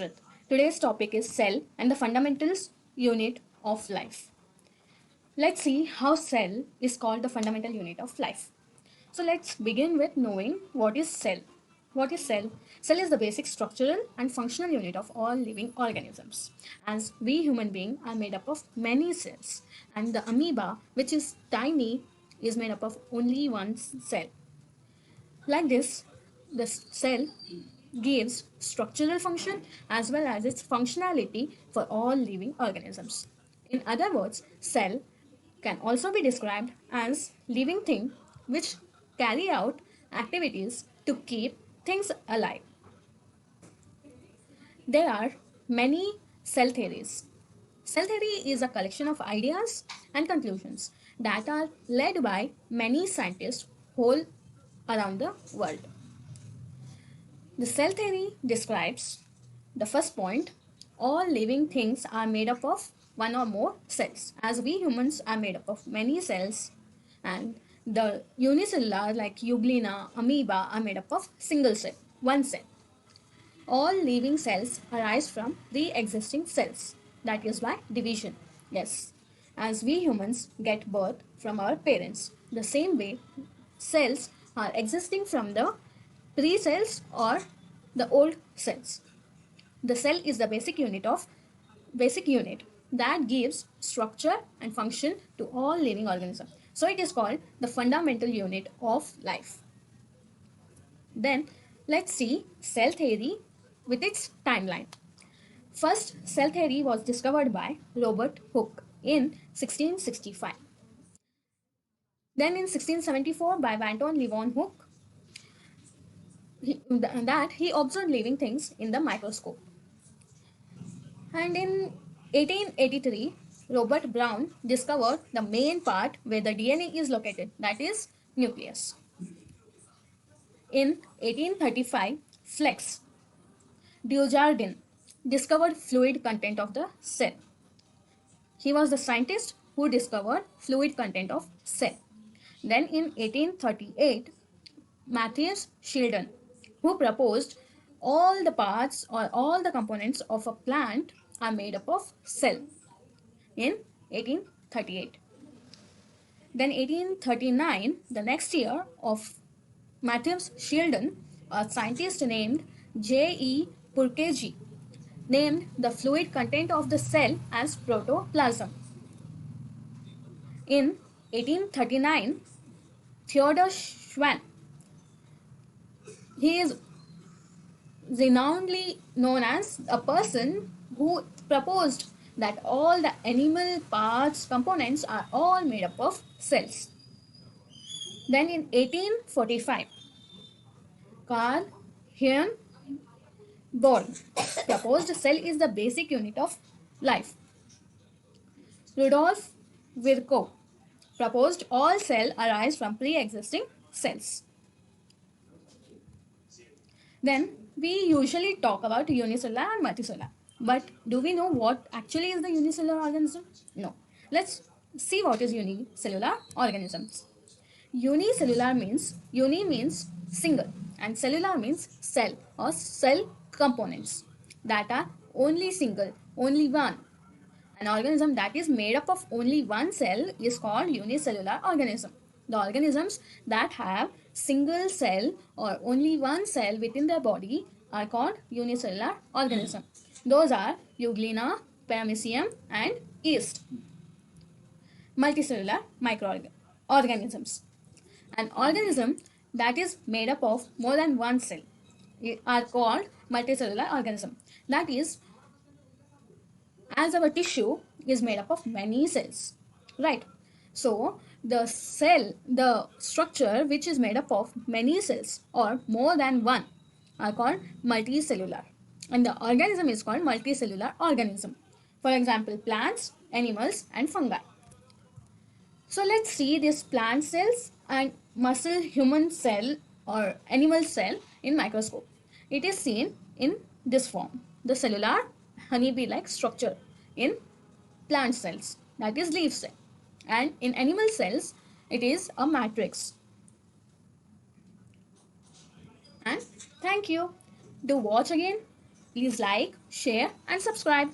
Nusrat. Today's topic is cell and the fundamentals unit of life. Let's see how cell is called the fundamental unit of life. So let's begin with knowing what is cell. What is cell? Cell is the basic structural and functional unit of all living organisms. As we human beings are made up of many cells, and the amoeba, which is tiny, is made up of only one cell. Like this, the cell gives structural function as well as its functionality for all living organisms. In other words, cell can also be described as living thing which carry out activities to keep things alive. There are many cell theories. Cell theory is a collection of ideas and conclusions that are led by many scientists whole around the world. The cell theory describes the first point, all living things are made up of one or more cells. As we humans are made up of many cells, and the unicellular like euglena, amoeba are made up of single cell, one cell. All living cells arise from pre-existing cells. That is by division. Yes, as we humans get birth from our parents, the same way cells are existing from the pre-cells or the old cells. The cell is the basic unit that gives structure and function to all living organisms. So it is called the fundamental unit of life. Then let's see cell theory with its timeline. First, cell theory was discovered by Robert Hooke in 1665. Then in 1674 by Anton Levon Hooke, he observed living things in the microscope. And in 1883, Robert Brown discovered the main part where the DNA is located, that is nucleus. In 1835, Flex Dujardin discovered fluid content of the cell. He was the scientist who discovered fluid content of cell. Then in 1838, Matthias Sheldon, who proposed all the parts or all the components of a plant are made up of cell in 1838. Then 1839, the next year of Matthias Sheldon, a scientist named J.E. Purkinje, named the fluid content of the cell as protoplasm. In 1839, Theodor Schwann, he is renownedly known as a person who proposed that all the animal parts components are all made up of cells. Then in 1845, Carl Heinz Born proposed cell is the basic unit of life. Rudolf Virchow proposed all cell arise from pre-existing cells. Then we usually talk about unicellular and multicellular. But do we know what actually is the unicellular organism? No. Let's see what is unicellular organisms. Unicellular means, uni means single and cellular means cell or cell components that are only single, only one. An organism that is made up of only one cell is called unicellular organism. The organisms that have single cell or only one cell within their body are called unicellular organism. Those are Euglena, Paramecium and yeast. Multicellular microorganisms. An organism that is made up of more than one cell are called multicellular organism. That is, as our tissue is made up of many cells, right? So the cell, the structure which is made up of many cells or more than one are called multicellular, and the organism is called multicellular organism. For example, plants, animals and fungi. So let's see this plant cells and muscle human cell or animal cell in microscope. It is seen in this form, the cellular honeybee-like structure in plant cells, that is leaf cell, and in animal cells it is a matrix. And thank you. Do watch again Please like, share, and subscribe.